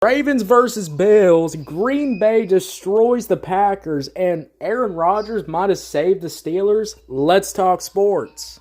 Ravens versus Bills. Green Bay destroys the Packers, and Aaron Rodgers might have saved the Steelers. Let's talk sports.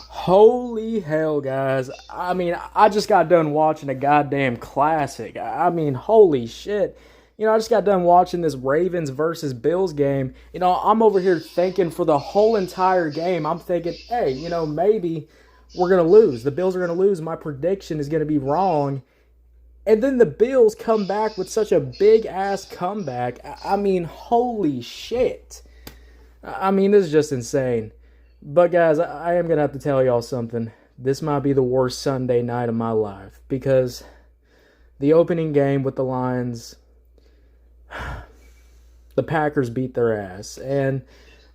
Holy hell, guys. I just got done watching a goddamn classic. Holy shit. I just got done watching this Ravens versus Bills game. I'm over here thinking for the whole entire game, I'm thinking, hey, maybe we're going to lose. The Bills are going to lose. My prediction is going to be wrong. And then the Bills come back with such a big-ass comeback. Holy shit. This is just insane. But guys, I am going to have to tell y'all something. This might be the worst Sunday night of my life. Because the opening game with the Lions, the Packers beat their ass. And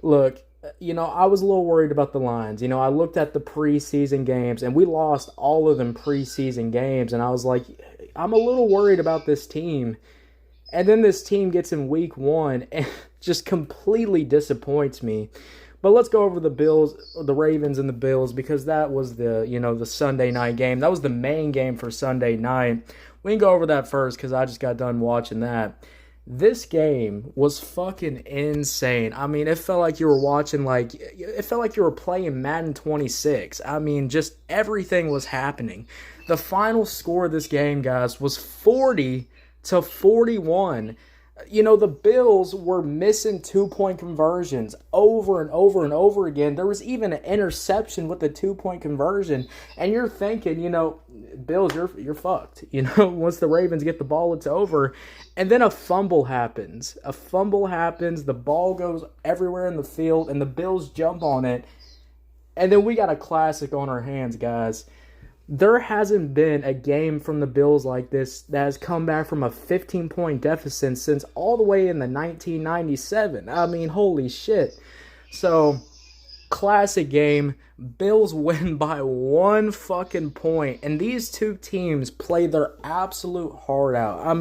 look, I was a little worried about the Lions. I looked at the preseason games, and we lost all of them preseason games. And I was like, I'm a little worried about this team. And then this team gets in week one and just completely disappoints me. But let's go over the Bills, the Ravens and the Bills, because that was the Sunday night game. That was the main game for Sunday night. We can go over that first because I just got done watching that. This game was fucking insane. It felt like you were watching, it felt like you were playing Madden 26. Just everything was happening. The final score of this game, guys, was 40-41. The Bills were missing 2-point conversions over and over and over again. There was even an interception with the 2-point conversion. And you're thinking, Bills, you're fucked. Once the Ravens get the ball, it's over. And then a fumble happens. The ball goes everywhere in the field, and the Bills jump on it. And then we got a classic on our hands, guys. There hasn't been a game from the Bills like this that has come back from a 15-point deficit since all the way in the 1997. Holy shit. So, classic game. Bills win by 1 fucking point. And these two teams played their absolute heart out.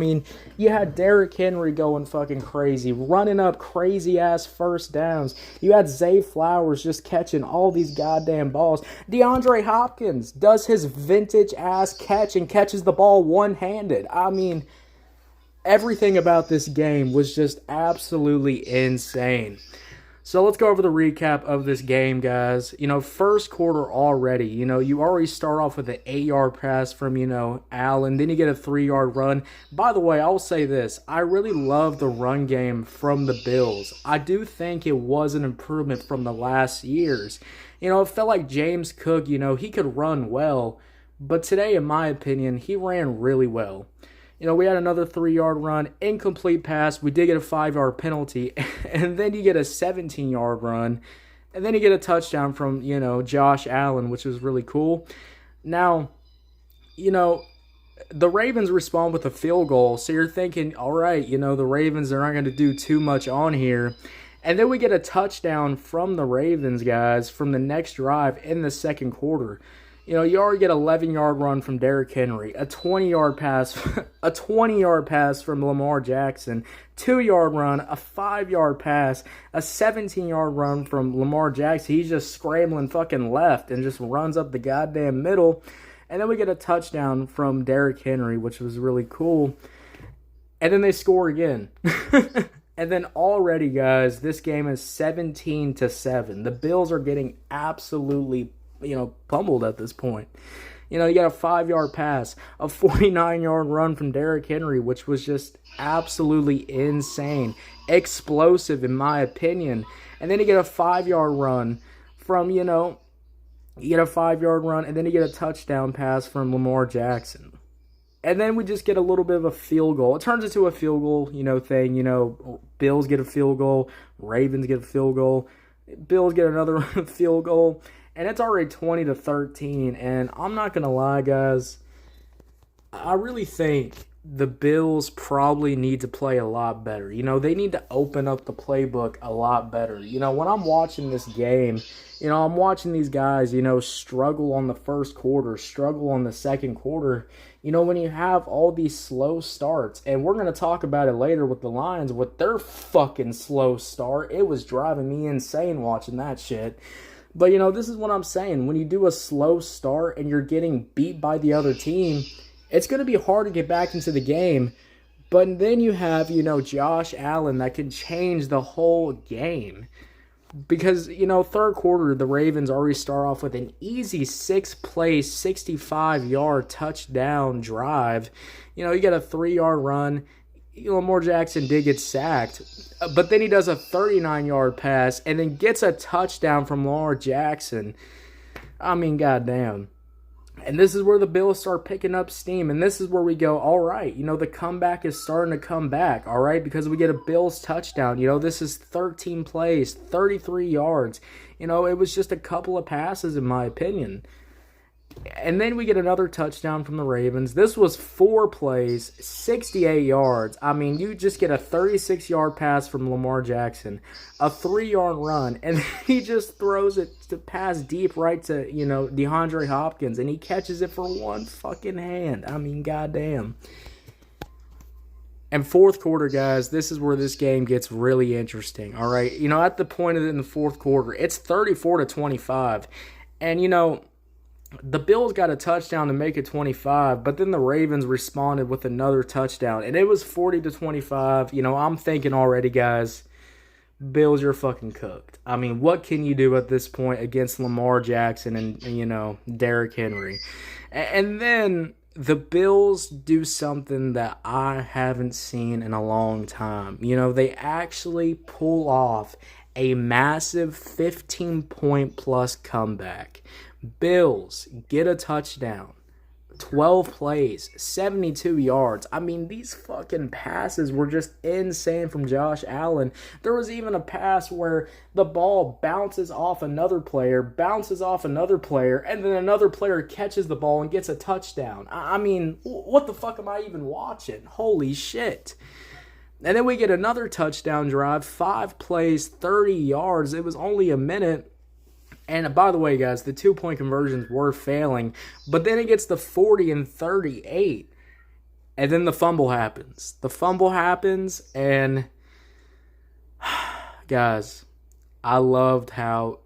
You had Derrick Henry going fucking crazy, running up crazy-ass first downs. You had Zay Flowers just catching all these goddamn balls. DeAndre Hopkins does his vintage-ass catch and catches the ball one-handed. Everything about this game was just absolutely insane. So let's go over the recap of this game, guys. First quarter already, you already start off with an 8-yard pass from, Allen. Then you get a 3-yard run. By the way, I'll say this. I really love the run game from the Bills. I do think it was an improvement from the last years. It felt like James Cook, he could run well. But today, in my opinion, he ran really well. We had another 3-yard run, incomplete pass. We did get a 5-yard penalty, and then you get a 17-yard run, and then you get a touchdown from, Josh Allen, which was really cool. Now, the Ravens respond with a field goal, so you're thinking, all right, the Ravens, they're not going to do too much on here. And then we get a touchdown from the Ravens, guys, from the next drive in the second quarter. You already get an 11-yard run from Derrick Henry, a 20-yard pass, from Lamar Jackson, 2-yard run, a 5-yard pass, a 17-yard run from Lamar Jackson. He's just scrambling fucking left and just runs up the goddamn middle. And then we get a touchdown from Derrick Henry, which was really cool. And then they score again. And then already, guys, this game is 17-7. The Bills are getting absolutely pummeled at this point. You got a 5-yard pass, a 49-yard run from Derrick Henry, which was just absolutely insane. Explosive, in my opinion. And then you get a 5-yard run from, and then you get a touchdown pass from Lamar Jackson. And then we just get a little bit of a field goal. It turns into a field goal, thing. Bills get a field goal. Ravens get a field goal. Bills get another field goal. And it's already 20-13, and I'm not going to lie, guys. I really think the Bills probably need to play a lot better. They need to open up the playbook a lot better. When I'm watching this game, I'm watching these guys, struggle on the first quarter, struggle on the second quarter. When you have all these slow starts, and we're going to talk about it later with the Lions, with their fucking slow start, it was driving me insane watching that shit. But, this is what I'm saying. When you do a slow start and you're getting beat by the other team, it's going to be hard to get back into the game. But then you have, Josh Allen that can change the whole game. Because, third quarter, the Ravens already start off with an easy 6-play, 65-yard touchdown drive. You get a 3-yard run. Lamar Jackson did get sacked. But then he does a 39-yard pass and then gets a touchdown from Lamar Jackson. I mean, goddamn. And this is where the Bills start picking up steam. And this is where we go, all right, the comeback is starting to come back, all right, because we get a Bills touchdown. This is 13 plays, 33 yards. It was just a couple of passes, in my opinion. And then we get another touchdown from the Ravens. This was 4 plays, 68 yards. I mean, you just get a 36-yard pass from Lamar Jackson, a 3-yard run, and he just throws it to pass deep right to, DeAndre Hopkins, and he catches it for one fucking hand. I mean, goddamn. And fourth quarter, guys, this is where this game gets really interesting, all right? At the point of it in the fourth quarter, it's 34-25, and, the Bills got a touchdown to make it 25, but then the Ravens responded with another touchdown, and it was 40-25. I'm thinking already, guys, Bills, you're fucking cooked. I mean, what can you do at this point against Lamar Jackson and Derrick Henry? And then the Bills do something that I haven't seen in a long time. They actually pull off a massive 15-point-plus comeback. Bills get a touchdown, 12 plays, 72 yards. I mean, these fucking passes were just insane from Josh Allen. There was even a pass where the ball bounces off another player, and then another player catches the ball and gets a touchdown. I mean, what the fuck am I even watching? Holy shit. And then we get another touchdown drive, 5 plays, 30 yards. It was only a minute. And by the way, guys, the 2-point conversions were failing. But then it gets the 40 and 38. And then the fumble happens. And guys, I loved how,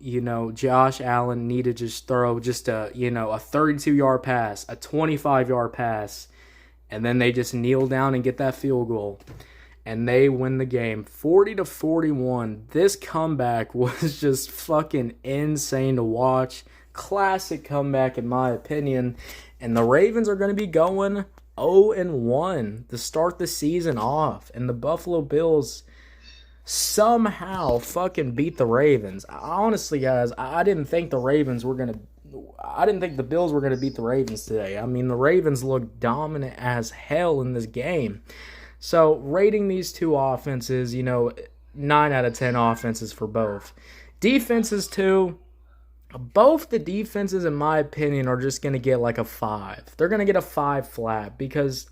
Josh Allen needed to just throw just a 32-yard pass, a 25-yard pass. And then they just kneel down and get that field goal. And they win the game 40-41. This comeback was just fucking insane to watch. Classic comeback in my opinion. And the Ravens are going to be going 0-1 to start the season off. And the Buffalo Bills somehow fucking beat the Ravens. Honestly, guys, I didn't think the Bills were going to beat the Ravens today. I mean, the Ravens looked dominant as hell in this game. So, rating these two offenses, 9 out of 10 offenses for both. Defenses, too. Both the defenses, in my opinion, are just going to get like a 5. They're going to get a 5 flat because,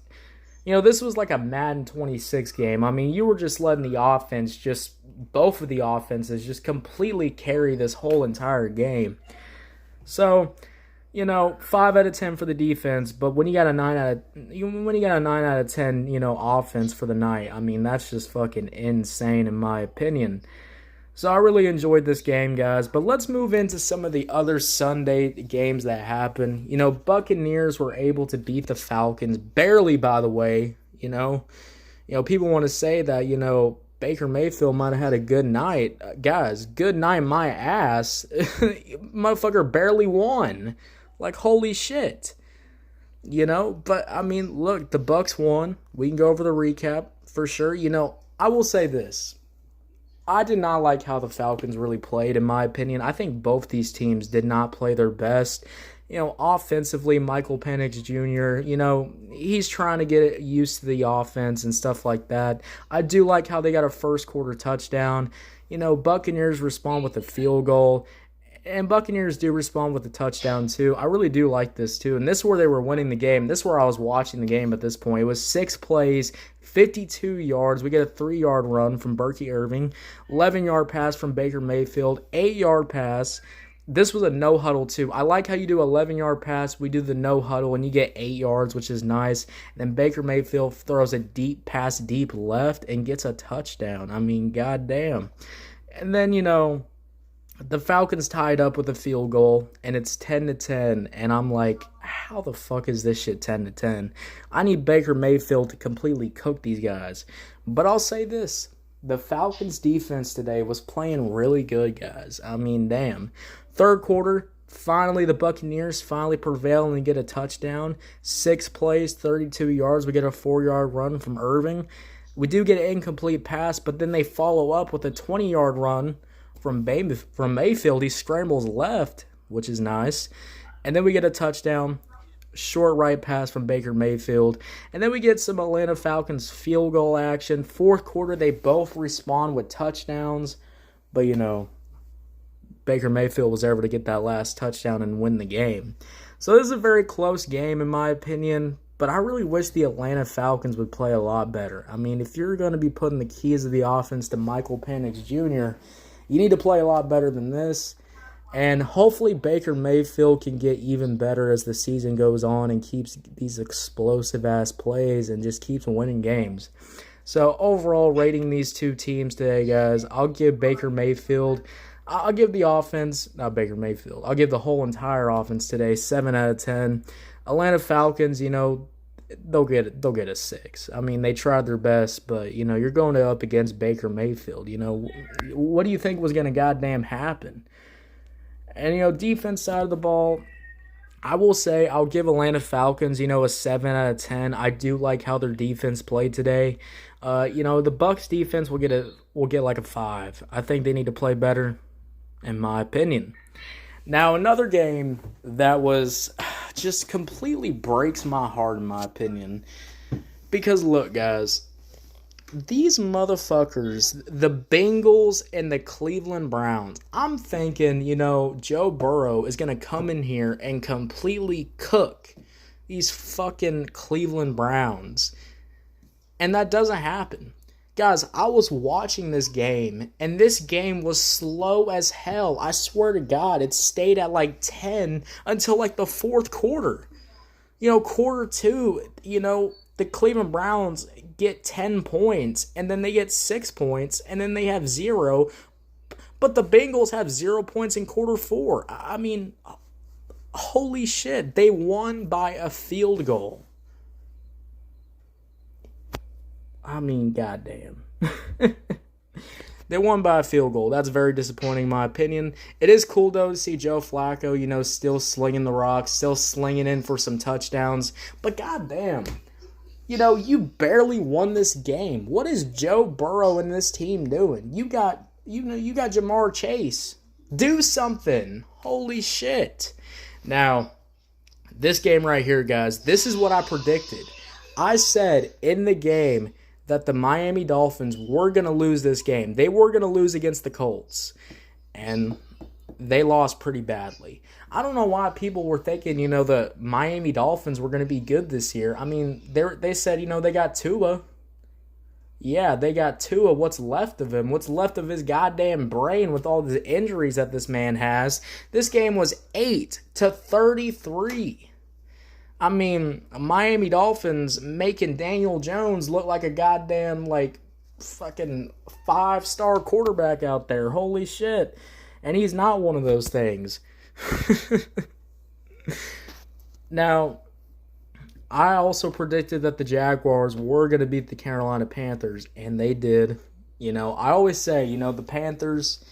this was like a Madden 26 game. I mean, you were just letting the offense both of the offenses just completely carry this whole entire game. So, 5 out of 10 for the defense, but when you got a 9 out of 10, offense for the night, I mean, that's just fucking insane in my opinion. So I really enjoyed this game, guys. But let's move into some of the other Sunday games that happened. Buccaneers were able to beat the Falcons barely, by the way. People want to say that, Baker Mayfield might have had a good night. Guys, good night my ass. Motherfucker barely won. Like, holy shit. But, I mean, look, the Bucs won. We can go over the recap for sure. I will say this. I did not like how the Falcons really played, in my opinion. I think both these teams did not play their best. Offensively, Michael Penix Jr., he's trying to get used to the offense and stuff like that. I do like how they got a first quarter touchdown. Buccaneers respond with a field goal. And Buccaneers do respond with a touchdown, too. I really do like this, too. And this is where they were winning the game. This is where I was watching the game at this point. It was 6 plays, 52 yards. We get a 3-yard run from Berkey Irving, 11-yard pass from Baker Mayfield, 8-yard pass, This was a no huddle too. I like how you do 11-yard pass. We do the no huddle and you get 8 yards, which is nice. And then Baker Mayfield throws a deep pass deep left and gets a touchdown. I mean, goddamn. And then, the Falcons tied up with a field goal, and it's 10-10, and I'm like, how the fuck is this shit 10-10? I need Baker Mayfield to completely cook these guys. But I'll say this. The Falcons defense today was playing really good, guys. I mean, damn. Third quarter, finally the Buccaneers finally prevail and get a touchdown. 6 plays, 32 yards. We get a 4-yard run from Irving. We do get an incomplete pass, but then they follow up with a 20-yard run from Mayfield. He scrambles left, which is nice. And then we get a touchdown, short right pass from Baker Mayfield. And then we get some Atlanta Falcons field goal action. Fourth quarter, they both respond with touchdowns. But, Baker Mayfield was able to get that last touchdown and win the game. So this is a very close game in my opinion. But I really wish the Atlanta Falcons would play a lot better. I mean, if you're going to be putting the keys of the offense to Michael Penix Jr., you need to play a lot better than this. And hopefully Baker Mayfield can get even better as the season goes on and keeps these explosive-ass plays and just keeps winning games. So overall, rating these two teams today, guys, I'll give Baker Mayfield, I'll give the offense, not Baker Mayfield, I'll give the whole entire offense today 7 out of 10. Atlanta Falcons, they'll get a 6. I mean, they tried their best, but, you're going up against Baker Mayfield. What do you think was going to goddamn happen? And, defense side of the ball, I will say I'll give Atlanta Falcons, a 7 out of 10. I do like how their defense played today. The Bucs defense will get like a 5. I think they need to play better, in my opinion. Now, another game that was just completely breaks my heart, in my opinion. Because, look, guys, these motherfuckers, the Bengals and the Cleveland Browns, I'm thinking, Joe Burrow is going to come in here and completely cook these fucking Cleveland Browns. And that doesn't happen. Guys, I was watching this game, and this game was slow as hell. I swear to God, it stayed at like 10 until like the fourth quarter. Quarter 2, the Cleveland Browns get 10 points, and then they get 6 points, and then they have 0. But the Bengals have 0 points in quarter 4. I mean, holy shit, they won by a field goal. I mean, goddamn. They won by a field goal. That's very disappointing in my opinion. It is cool, though, to see Joe Flacco, still slinging the rock, still slinging in for some touchdowns. But goddamn, you barely won this game. What is Joe Burrow and this team doing? You got Jamar Chase. Do something. Holy shit. Now, this game right here, guys, this is what I predicted. I said in the game that the Miami Dolphins were going to lose this game. They were going to lose against the Colts. And they lost pretty badly. I don't know why people were thinking, the Miami Dolphins were going to be good this year. I mean, they said, they got Tua. Yeah, they got Tua. What's left of him? What's left of his goddamn brain with all the injuries that this man has? This game was 8-33. I mean, Miami Dolphins making Daniel Jones look like a goddamn, fucking 5-star quarterback out there. Holy shit. And he's not one of those things. Now, I also predicted that the Jaguars were going to beat the Carolina Panthers, and they did. I always say, the Panthers,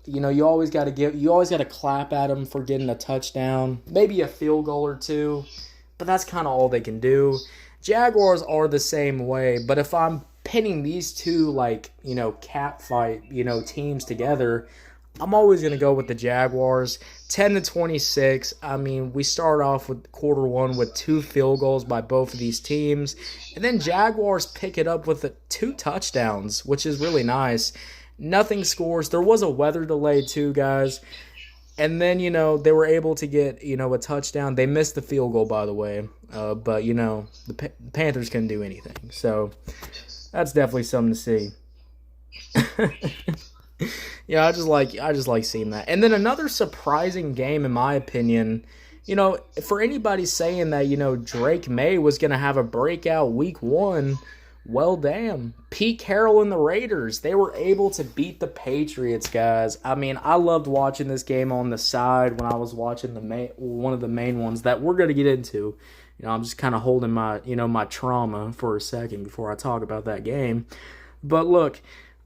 you always got to clap at them for getting a touchdown, maybe a field goal or two, but that's kind of all they can do. Jaguars are the same way, but if I'm pinning these two cat fight, teams together, I'm always going to go with the Jaguars. 10-26. I mean, we start off with quarter 1 with 2 field goals by both of these teams, and then Jaguars pick it up with 2 touchdowns, which is really nice. Nothing scores. There was a weather delay too, guys. And then, they were able to get, a touchdown. They missed the field goal, by the way. But, the Panthers couldn't do anything. So, that's definitely something to see. Yeah, I just like seeing that. And then another surprising game, in my opinion, for anybody saying that, Drake May was going to have a breakout week 1, well, damn. Pete Carroll and the Raiders, they were able to beat the Patriots, guys. I mean, I loved watching this game on the side when I was watching one of the main ones that we're going to get into. I'm just kind of holding my, my trauma for a second before I talk about that game. But look,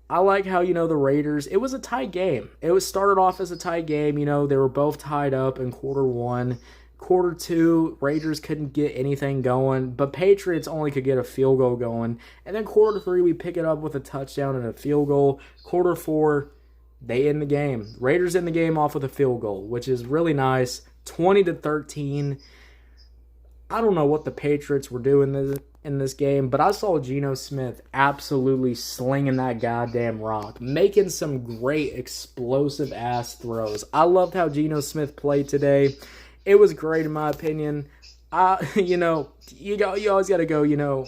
I like how, the Raiders, it was a tight game. It was started off as a tight game. They were both tied up in quarter 1. Quarter 2, Raiders couldn't get anything going, but Patriots only could get a field goal going. And then quarter 3, we pick it up with a touchdown and a field goal. Quarter 4, they end the game. Raiders end the game off with a field goal, which is really nice. 20-13. I don't know what the Patriots were doing in this game, but I saw Geno Smith absolutely slinging that goddamn rock, making some great explosive-ass throws. I loved how Geno Smith played today. It was great in my opinion. You always got to go,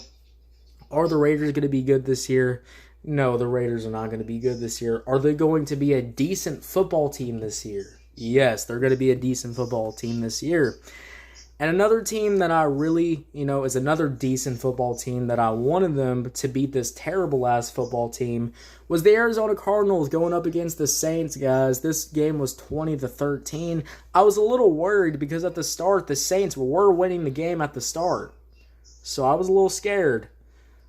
are the Raiders going to be good this year? No, the Raiders are not going to be good this year. Are they going to be a decent football team this year? Yes, they're going to be a decent football team this year. And another team that I really, is another decent football team that I wanted them to beat this terrible-ass football team was the Arizona Cardinals going up against the Saints, guys. This game was 20-13. I was a little worried because at the start, the Saints were winning the game at the start. So I was a little scared.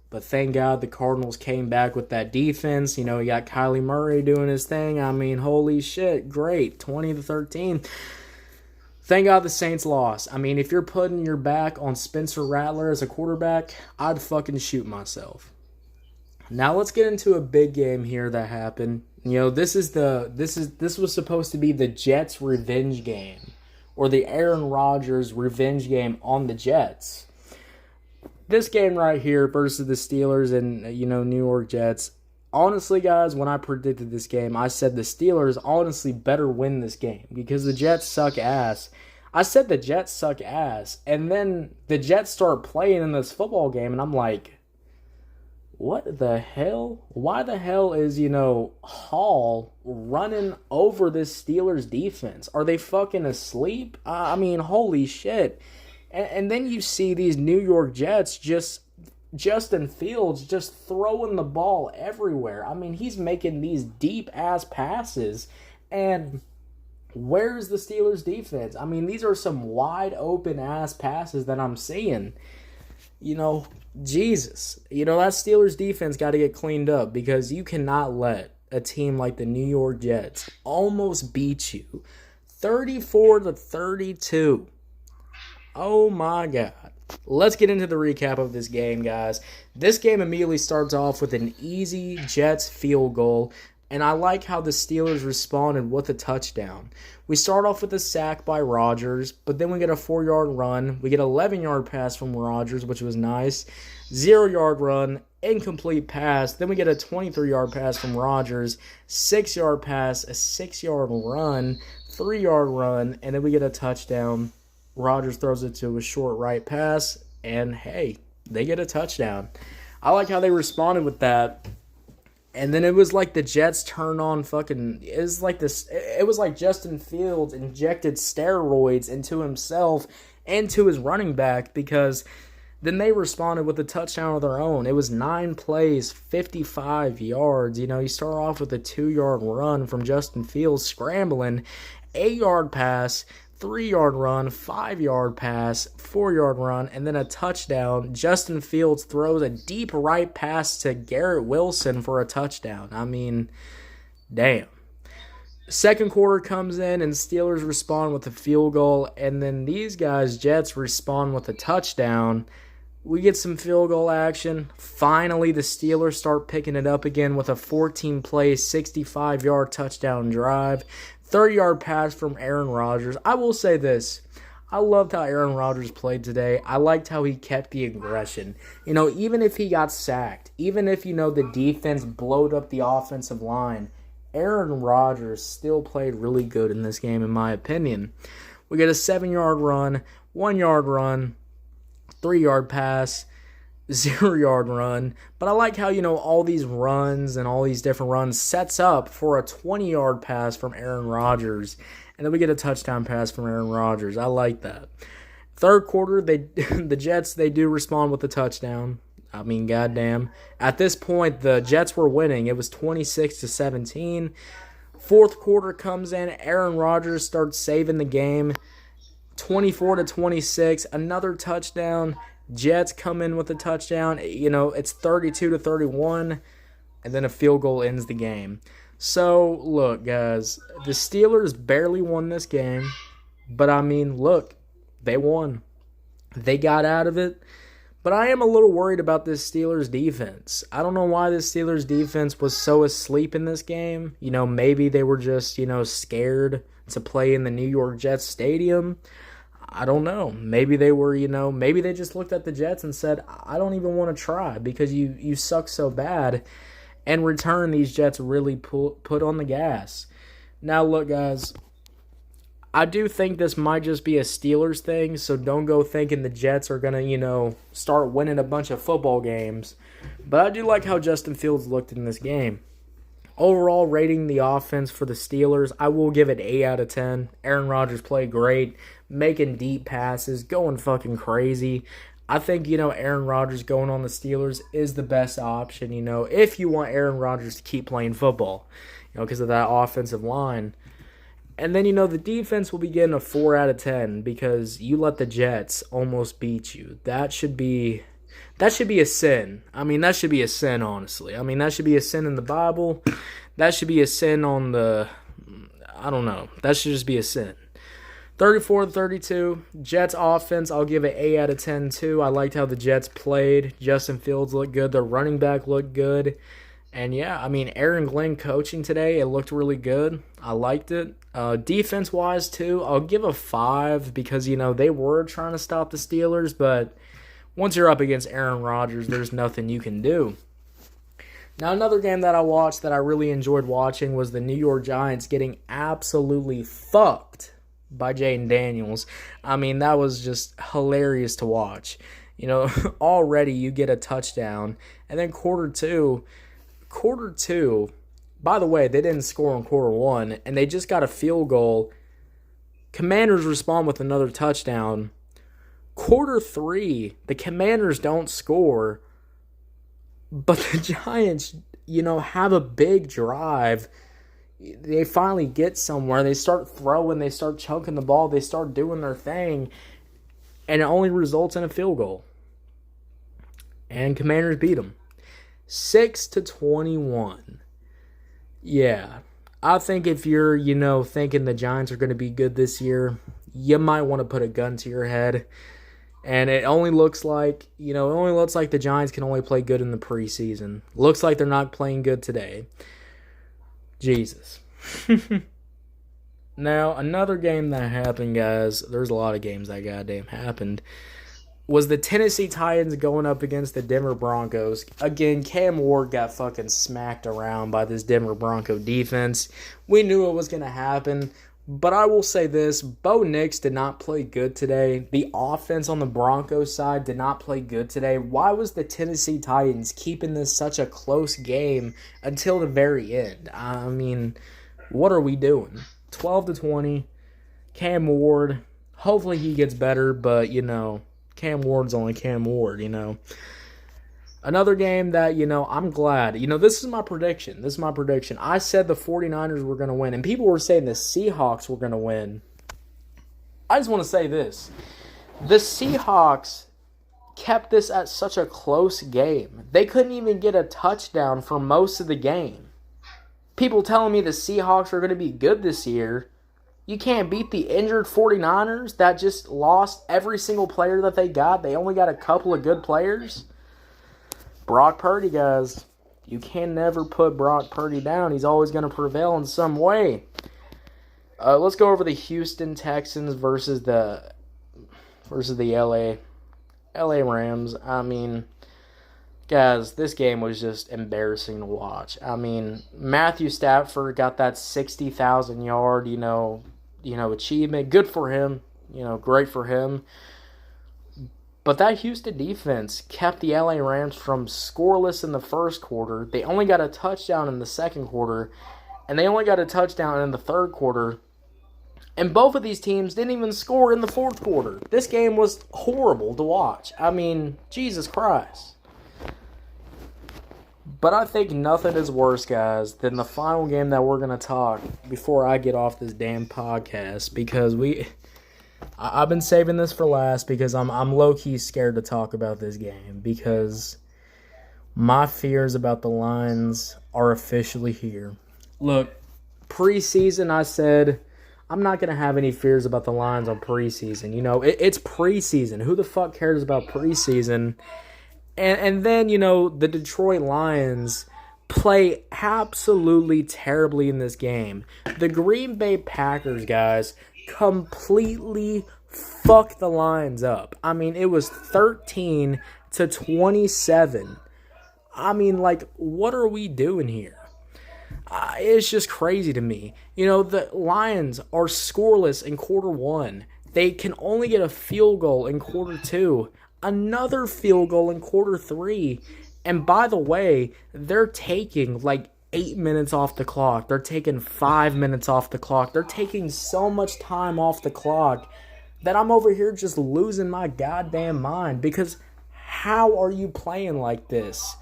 But thank God the Cardinals came back with that defense. You got Kyler Murray doing his thing. I mean, holy shit, great, 20-13. Thank God the Saints lost. I mean, if you're putting your back on Spencer Rattler as a quarterback, I'd fucking shoot myself. Now let's get into a big game here that happened. This was supposed to be the Jets' revenge game, or the Aaron Rodgers revenge game on the Jets. This game right here versus the Steelers and New York Jets. Honestly, guys, when I predicted this game, I said the Steelers honestly better win this game because the Jets suck ass. I said the Jets suck ass, and then the Jets start playing in this football game, and I'm like, what the hell? Why the hell is, Hall running over this Steelers defense? Are they fucking asleep? I mean, holy shit. And then you see these New York Jets Justin Fields just throwing the ball everywhere. I mean, he's making these deep-ass passes, and where's the Steelers' defense? I mean, these are some wide-open-ass passes that I'm seeing. Jesus. That Steelers' defense got to get cleaned up because you cannot let a team like the New York Jets almost beat you 34-32. Oh, my God. Let's get into the recap of this game, guys. This game immediately starts off with an easy Jets field goal, and I like how the Steelers responded with a touchdown. We start off with a sack by Rodgers, but then we get a 4-yard run. We get an 11-yard pass from Rodgers, which was nice. 0-yard run, incomplete pass. Then we get a 23-yard pass from Rodgers, 6-yard pass, a 6-yard run, 3-yard run, and then we get a touchdown. Rodgers throws it to a short right pass, and hey, they get a touchdown. I like how they responded with that. And then it was like the Jets turned on it was like Justin Fields injected steroids into himself and to his running back because then they responded with a touchdown of their own. It was 9 plays, 55 yards. You start off with a 2-yard run from Justin Fields scrambling, 8-yard pass, 3-yard run, 5-yard pass, 4-yard run, and then a touchdown. Justin Fields throws a deep right pass to Garrett Wilson for a touchdown. I mean, damn. Second quarter comes in, and Steelers respond with a field goal, and then these guys, Jets, respond with a touchdown. We get some field goal action. Finally, the Steelers start picking it up again with a 14-play, 65-yard touchdown drive. 30-yard pass from Aaron Rodgers. I will say this. I loved how Aaron Rodgers played today. I liked how he kept the aggression. Even if he got sacked, even if, the defense blowed up the offensive line, Aaron Rodgers still played really good in this game, in my opinion. We get a 7-yard run, 1-yard run, 3-yard pass, 0-yard run. But I like how, all these runs and all these different runs sets up for a 20-yard pass from Aaron Rodgers. And then we get a touchdown pass from Aaron Rodgers. I like that. Third quarter, the Jets, they do respond with a touchdown. I mean, goddamn. At this point, the Jets were winning. It was 26-17. Fourth quarter comes in. Aaron Rodgers starts saving the game. 24-26. Another touchdown. Jets come in with a touchdown. It's 32-31. And then a field goal ends the game. So, look, guys. The Steelers barely won this game. But, I mean, look. They won. They got out of it. But I am a little worried about this Steelers defense. I don't know why this Steelers defense was so asleep in this game. Maybe they were just, scared to play in the New York Jets stadium. I don't know. Maybe they were, maybe they just looked at the Jets and said, I don't even want to try because you suck so bad. In return, these Jets really put on the gas. Now, look, guys. I do think this might just be a Steelers thing, so don't go thinking the Jets are going to, start winning a bunch of football games. But I do like how Justin Fields looked in this game. Overall rating the offense for the Steelers, I will give it 8 out of 10. Aaron Rodgers played great, making deep passes, going fucking crazy. I think, Aaron Rodgers going on the Steelers is the best option, if you want Aaron Rodgers to keep playing football, because of that offensive line. And then, the defense will be getting a 4 out of 10 because you let the Jets almost beat you. That should be a sin. I mean, that should be a sin, honestly. I mean, that should be a sin in the Bible. That should be a sin on the, I don't know. That should just be a sin. 34-32, Jets offense, I'll give it 8 out of 10 too. I liked how the Jets played. Justin Fields looked good. Their running back looked good. And yeah, I mean, Aaron Glenn coaching today, it looked really good. I liked it. Defense-wise, too, I'll give a 5 because, they were trying to stop the Steelers, but once you're up against Aaron Rodgers, there's nothing you can do. Now, another game that I watched that I really enjoyed watching was the New York Giants getting absolutely fucked by Jaden Daniels. I mean, that was just hilarious to watch. Already you get a touchdown, and then quarter two, by the way, they didn't score in quarter one, and they just got a field goal. Commanders respond with another touchdown. Quarter three, the Commanders don't score, but the Giants, have a big drive. They finally get somewhere. They start throwing, they start chunking the ball, they start doing their thing, and it only results in a field goal. And Commanders beat them. 6-21. Yeah, I think if you're, thinking the Giants are going to be good this year, you might want to put a gun to your head. And it only looks like, the Giants can only play good in the preseason. Looks like they're not playing good today. Jesus. Now, another game that happened, guys, there's a lot of games that goddamn happened, was the Tennessee Titans going up against the Denver Broncos. Again, Cam Ward got fucking smacked around by this Denver Bronco defense. We knew it was going to happen. But I will say this, Bo Nix did not play good today. The offense on the Broncos side did not play good today. Why was the Tennessee Titans keeping this such a close game until the very end? I mean, what are we doing? 12-20, Cam Ward, hopefully he gets better, but, Cam Ward's only Cam Ward, Another game that, I'm glad. This is my prediction. I said the 49ers were going to win, and people were saying the Seahawks were going to win. I just want to say this. The Seahawks kept this at such a close game. They couldn't even get a touchdown for most of the game. People telling me the Seahawks are going to be good this year. You can't beat the injured 49ers that just lost every single player that they got. They only got a couple of good players. Brock Purdy, guys, you can never put Brock Purdy down. He's always going to prevail in some way. Let's go over the Houston Texans versus the LA Rams. I mean, guys, this game was just embarrassing to watch. I mean, Matthew Stafford got that 60,000 yard, achievement. Good for him. Great for him. But that Houston defense kept the LA Rams from scoreless in the first quarter. They only got a touchdown in the second quarter, and they only got a touchdown in the third quarter. And both of these teams didn't even score in the fourth quarter. This game was horrible to watch. I mean, Jesus Christ. But I think nothing is worse, guys, than the final game that we're going to talk before I get off this damn podcast. Because I've been saving this for last because I'm low-key scared to talk about this game. Because my fears about the Lions are officially here. Look, preseason I said I'm not going to have any fears about the Lions on preseason. You know, it's preseason. Who the fuck cares about preseason? And then, you know, the Detroit Lions play absolutely terribly in this game. The Green Bay Packers, guys, completely fucked the Lions up. I mean, it was 13-27. I mean, like, what are we doing here? It's just crazy to me. You know, the Lions are scoreless in quarter one. They can only get a field goal in quarter two. Another field goal in quarter three. And by the way, they're taking like 8 minutes off the clock. They're taking 5 minutes off the clock. They're taking so much time off the clock that I'm over here just losing my goddamn mind. Because how are you playing like this?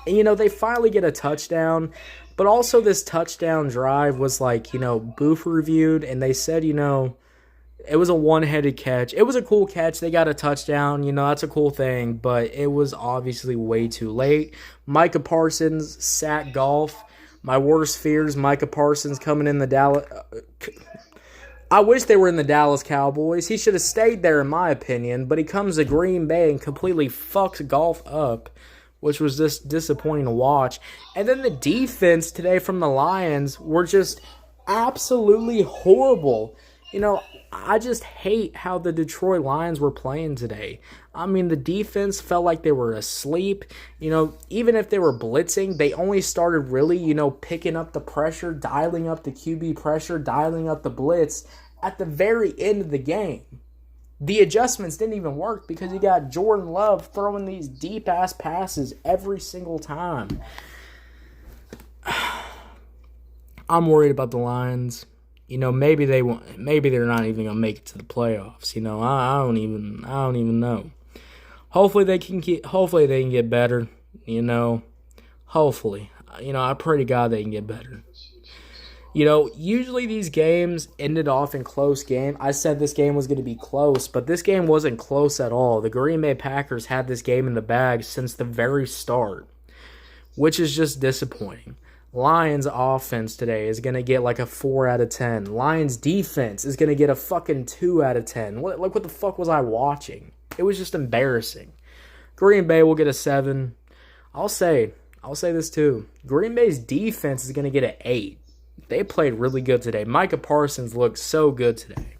You know, they finally get a touchdown. But also this touchdown drive was like, you know, Booth reviewed. And they said, you know, it was a one-headed catch. It was a cool catch. They got a touchdown. You know, that's a cool thing. But it was obviously way too late. Micah Parsons sacked golf. My worst fears, Micah Parsons coming in the Dallas. I wish they were in the Dallas Cowboys. He should have stayed there, in my opinion. But he comes to Green Bay and completely fucks golf up, which was just disappointing to watch. And then the defense today from the Lions were just absolutely horrible. You know, I just hate how the Detroit Lions were playing today. I mean, the defense felt like they were asleep. You know, even if they were blitzing, they only started really, you know, picking up the pressure, dialing up the QB pressure, dialing up the blitz at the very end of the game. The adjustments didn't even work because you got Jordan Love throwing these deep-ass passes every single time. I'm worried about the Lions. You know, maybe they're not even gonna make it to the playoffs. You know, I don't even know. Hopefully they can get better. You know, hopefully. You know, I pray to God they can get better. You know, usually these games ended off in close game. I said this game was going to be close, but this game wasn't close at all. The Green Bay Packers had this game in the bag since the very start, which is just disappointing. Lions offense today is going to get like a 4 out of 10. Lions defense is going to get a fucking 2 out of 10. What the fuck was I watching? It was just embarrassing. Green Bay will get a 7. I'll say this too. Green Bay's defense is going to get an 8. They played really good today. Micah Parsons looked so good today.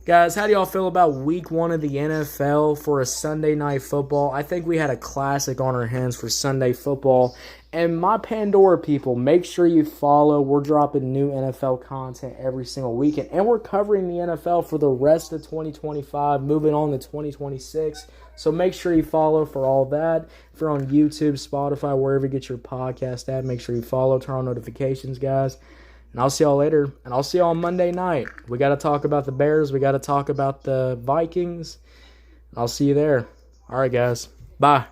Guys, how do y'all feel about week 1 of the NFL for a Sunday night football? I think we had a classic on our hands for Sunday football. And my Pandora people, make sure you follow. We're dropping new NFL content every single weekend. And we're covering the NFL for the rest of 2025, moving on to 2026. So make sure you follow for all that. If you're on YouTube, Spotify, wherever you get your podcast at, make sure you follow, turn on notifications, guys. And I'll see y'all later. And I'll see y'all on Monday night. We got to talk about the Bears. We got to talk about the Vikings. I'll see you there. All right, guys. Bye.